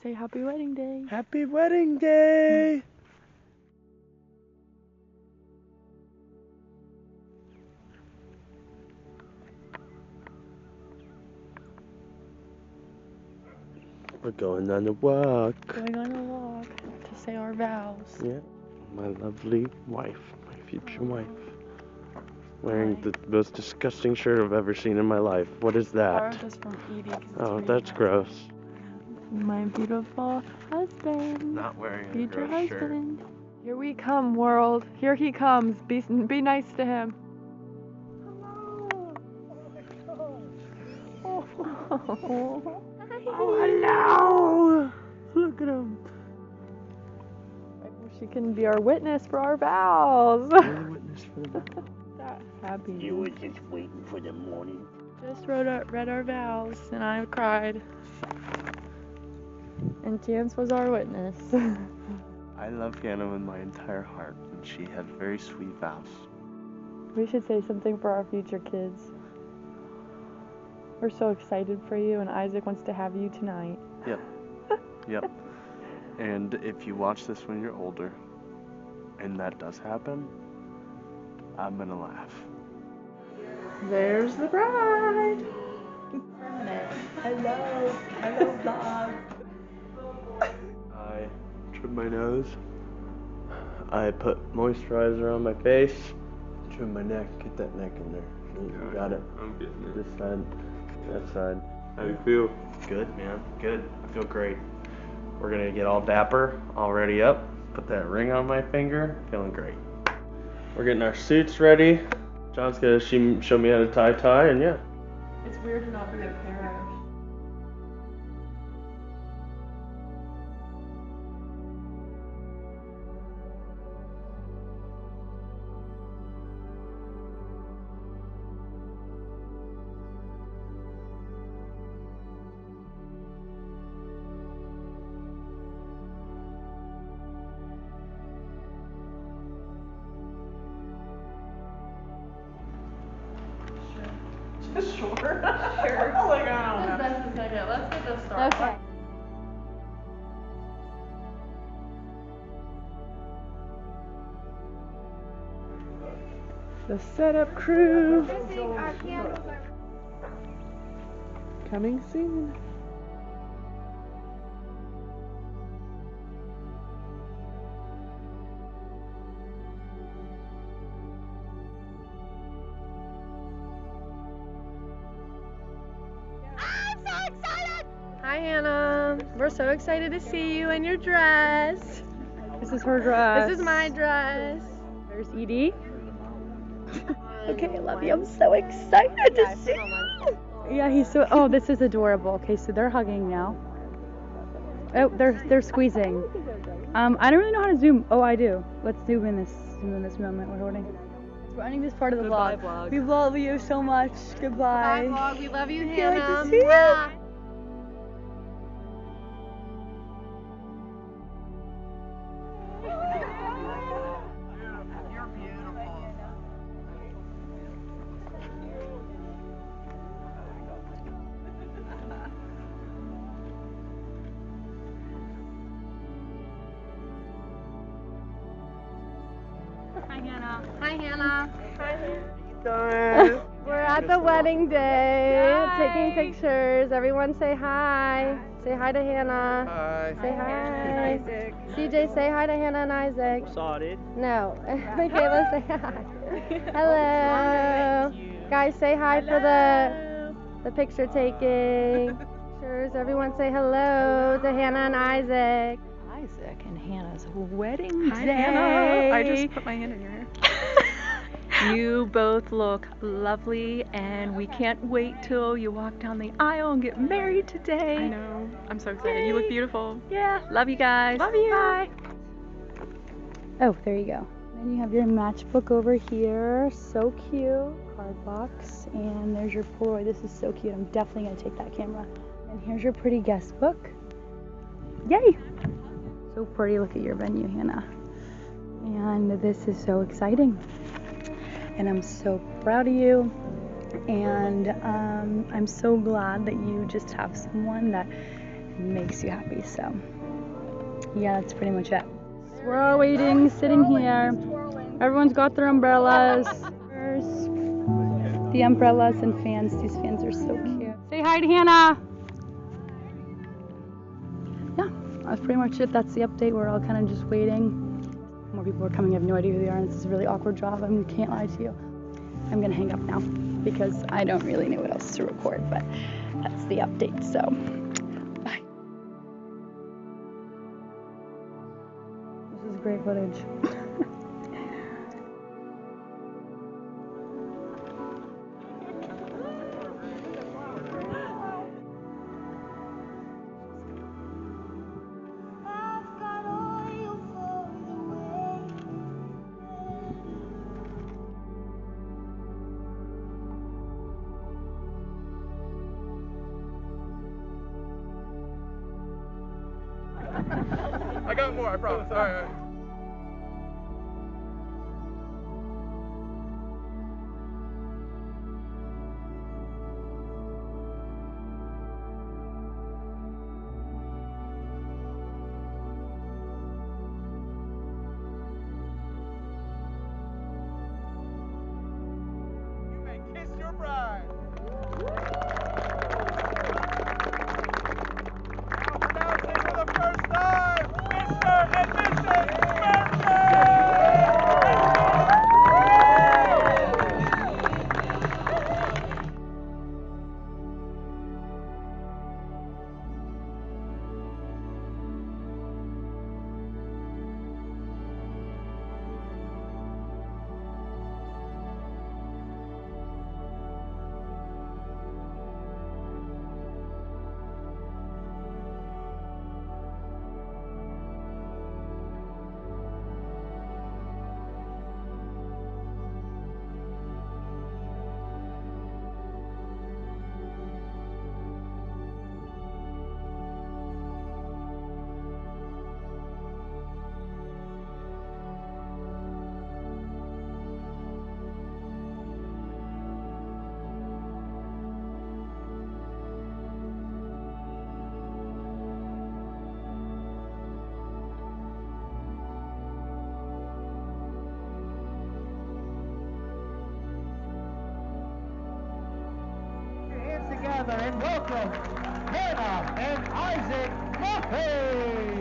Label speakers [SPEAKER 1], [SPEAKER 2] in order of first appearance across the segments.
[SPEAKER 1] say happy wedding day.
[SPEAKER 2] Happy wedding day! We're going on a walk.
[SPEAKER 1] Going on a walk to say our vows.
[SPEAKER 2] Yeah, my lovely wife, my future wife. Wearing the most disgusting shirt I've ever seen in my life. What is that?
[SPEAKER 1] Borrowed this from Edie.
[SPEAKER 2] Oh, that's gross.
[SPEAKER 1] My beautiful husband.
[SPEAKER 2] Not wearing a
[SPEAKER 1] Future
[SPEAKER 2] gross shirt.
[SPEAKER 1] husband. Here we come, world. Here he comes. Be nice to him.
[SPEAKER 2] Oh, hello! Look at him.
[SPEAKER 1] She can be our witness for our vows.
[SPEAKER 2] Witness for the
[SPEAKER 1] That happy.
[SPEAKER 2] You were just waiting for the morning.
[SPEAKER 1] Just read our vows, and I cried. And Chance was our witness.
[SPEAKER 2] I love Hannah with my entire heart, and she had very sweet vows.
[SPEAKER 1] We should say something for our future kids. We're so excited for you, and Isaac wants to have you tonight.
[SPEAKER 2] Yep. Yep. And if you watch this when you're older, and that does happen, I'm gonna laugh.
[SPEAKER 1] There's the bride. Hello, vlog.
[SPEAKER 2] I trim my nose. I put moisturizer on my face. Trim my neck. Get that neck in there. You got it.
[SPEAKER 3] I'm getting it.
[SPEAKER 2] This side. That side.
[SPEAKER 3] How do you feel?
[SPEAKER 2] Good, man. Good. I feel great. We're gonna get all dapper, all ready up. Put that ring on my finger. Feeling great. We're getting our suits ready. John's gonna show me how to tie, and yeah.
[SPEAKER 1] It's weird to not be a parent. Sure. Sure. Like, I don't know. Okay, let's get this started. Okay. The setup crew. Coming soon. Hi, Hannah. We're so excited to see you in your dress. This is her dress. This is my dress. There's Edie. Okay, I love you. I'm so excited to see you. Yeah, he's so. Oh, this is adorable. Okay, so they're hugging now. Oh, they're squeezing. I don't really know how to zoom. Oh, I do. Let's zoom in this moment we're holding. We're ending this part of the vlog. We love you so much. Goodbye.
[SPEAKER 4] Bye, vlog. We love you,
[SPEAKER 1] Can't wait
[SPEAKER 4] Hannah.
[SPEAKER 1] to see you.
[SPEAKER 4] Hi, Hannah. Hi, Hannah.
[SPEAKER 2] Hi.
[SPEAKER 4] We're at the wedding day, taking pictures. Everyone say hi. Say hi to Hannah.
[SPEAKER 2] Hi.
[SPEAKER 4] Say hi. CJ, say hi to Hannah and Isaac.
[SPEAKER 2] Sorry.
[SPEAKER 4] No. Michaela, say hi. Hello. Guys, say hi for the picture taking. Pictures. Everyone say hello to Hannah and Isaac.
[SPEAKER 1] Isaac and Hannah's wedding
[SPEAKER 5] Hi,
[SPEAKER 1] day.
[SPEAKER 5] Hannah. I just put my hand in your hair.
[SPEAKER 1] You both look lovely, and we can't wait till you walk down the aisle and get married today.
[SPEAKER 5] I know. I'm so excited. You look beautiful.
[SPEAKER 1] Yeah, love you guys.
[SPEAKER 5] Love you.
[SPEAKER 1] Bye. Oh, there you go. Then you have your matchbook over here. So cute. Card box. And there's your Polaroid. This is so cute. I'm definitely going to take that camera. And here's your pretty guest book. Yay! So pretty. Look at your venue, Hannah. And this is so exciting. And I'm so proud of you. And I'm so glad that you just have someone that
[SPEAKER 3] makes you happy. So yeah, that's pretty much it. We're all waiting, sitting here. Everyone's got their umbrellas. The umbrellas and fans. These fans are so cute. Say hi to Hannah. Yeah, that's pretty much it. That's the update. We're all kind of just waiting. More people are coming. I have no idea who they are, and this is a really awkward job. I can't lie to you. I'm gonna hang up now because I don't really know what else to record, but that's the update. So, bye. This is great footage.
[SPEAKER 6] I got more, I promise. All right. You may kiss your bride. Pronouncing for the first time, Mr. and Mrs.
[SPEAKER 7] Together and welcome Hannah and Isaac Maffei.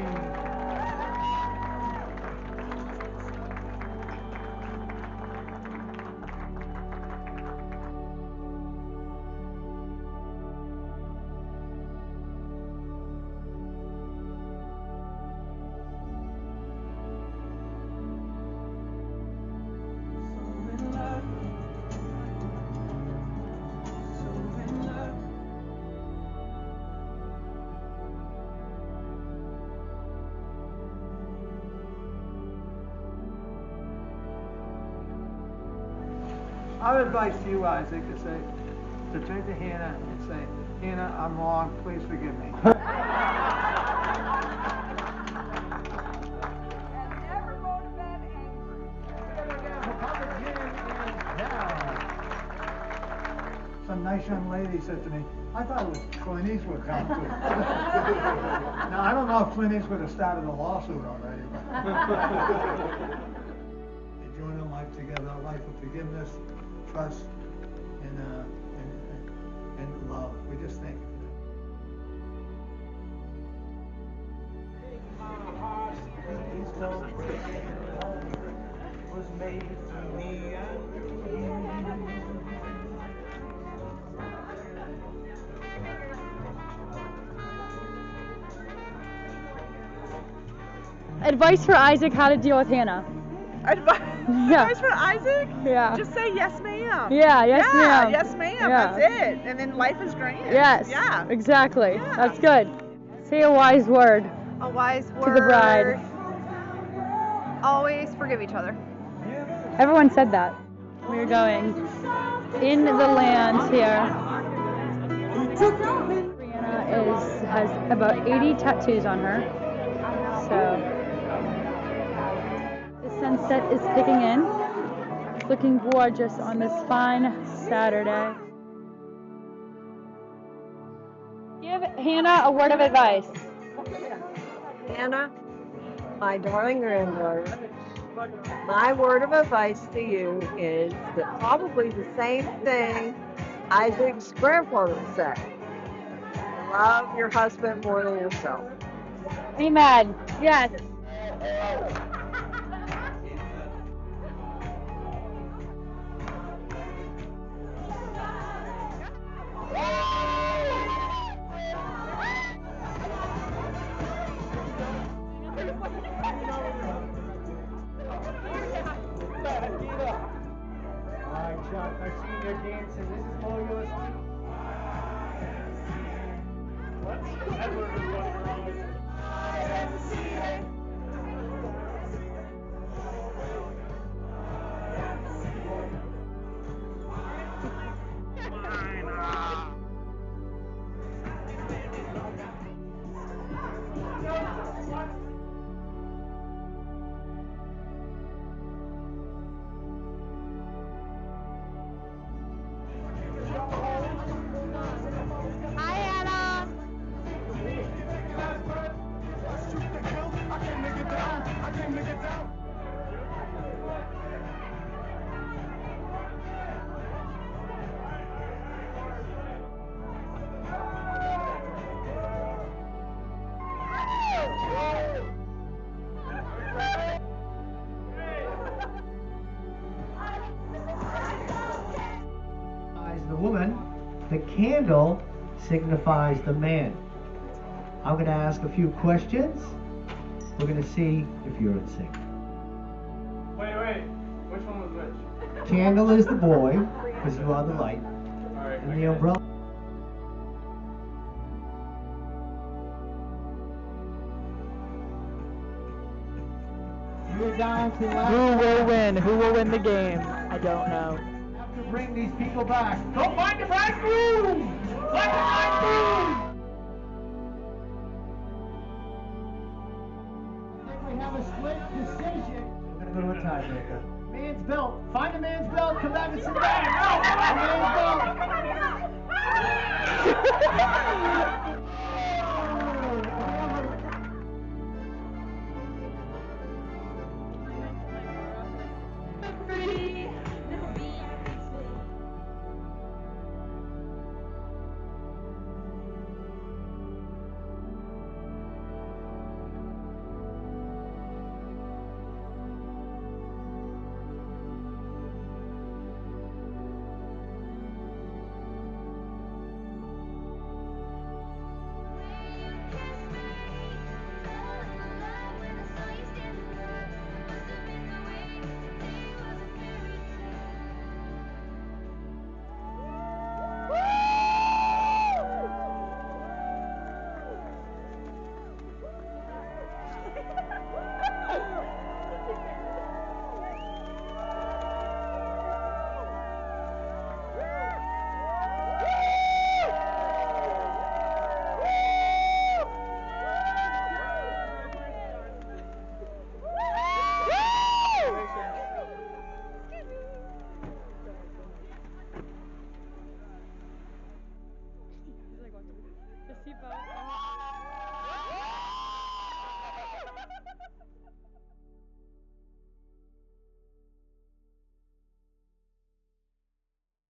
[SPEAKER 7] Our advice to you, Isaac, is to turn to Hannah and say, Hannah, I'm wrong, please forgive me. And never go to bed angry. Some nice young lady said to me, I thought it was Clint Eastwood coming to. Now, I don't know if Clint Eastwood has started a lawsuit already, but they join a life together, a life of forgiveness, trust, and love. We just thank you for that. Was made for me and you.
[SPEAKER 3] Advice for Isaac how to deal with Hannah.
[SPEAKER 5] Advice for Isaac?
[SPEAKER 3] Yeah.
[SPEAKER 5] Just say yes, ma'am.
[SPEAKER 3] Yeah, yes, ma'am.
[SPEAKER 5] Yes, ma'am.
[SPEAKER 3] Yeah.
[SPEAKER 5] That's it. And then life is grand.
[SPEAKER 3] Yes.
[SPEAKER 5] Yeah.
[SPEAKER 3] Exactly.
[SPEAKER 5] Yeah.
[SPEAKER 3] That's good. Say a wise word.
[SPEAKER 5] A wise word.
[SPEAKER 3] To the bride.
[SPEAKER 5] Always forgive each other.
[SPEAKER 3] Everyone said that. We're going in the land here. Brianna has about 80 tattoos on her. So the sunset is kicking in. It's looking gorgeous on this fine Saturday. Give Hannah a word of advice.
[SPEAKER 8] Hannah, my darling granddaughter, my word of advice to you is that probably the same thing Isaac's grandfather said. Love your husband more than yourself.
[SPEAKER 3] Amen. Yes.
[SPEAKER 6] Alright, Chuck, I've seen your dancing. This is all yours.
[SPEAKER 4] Hi, Anna.
[SPEAKER 9] The woman, the candle signifies the man. I'm going to ask a few questions. We're going to see if you're in sync.
[SPEAKER 2] Wait. Which one was which?
[SPEAKER 9] Candle is the boy, because you are the light.
[SPEAKER 2] Alright.
[SPEAKER 9] And the umbrella. You're down to last.
[SPEAKER 10] Who will win? Who will win the game? I don't know.
[SPEAKER 9] Have to bring these people back. Go find the bridegroom! Find the bridegroom! I think we have a split decision. We're gonna go to a tiebreaker. Man's belt. Find a man's belt. Come back and sit down. A man's belt.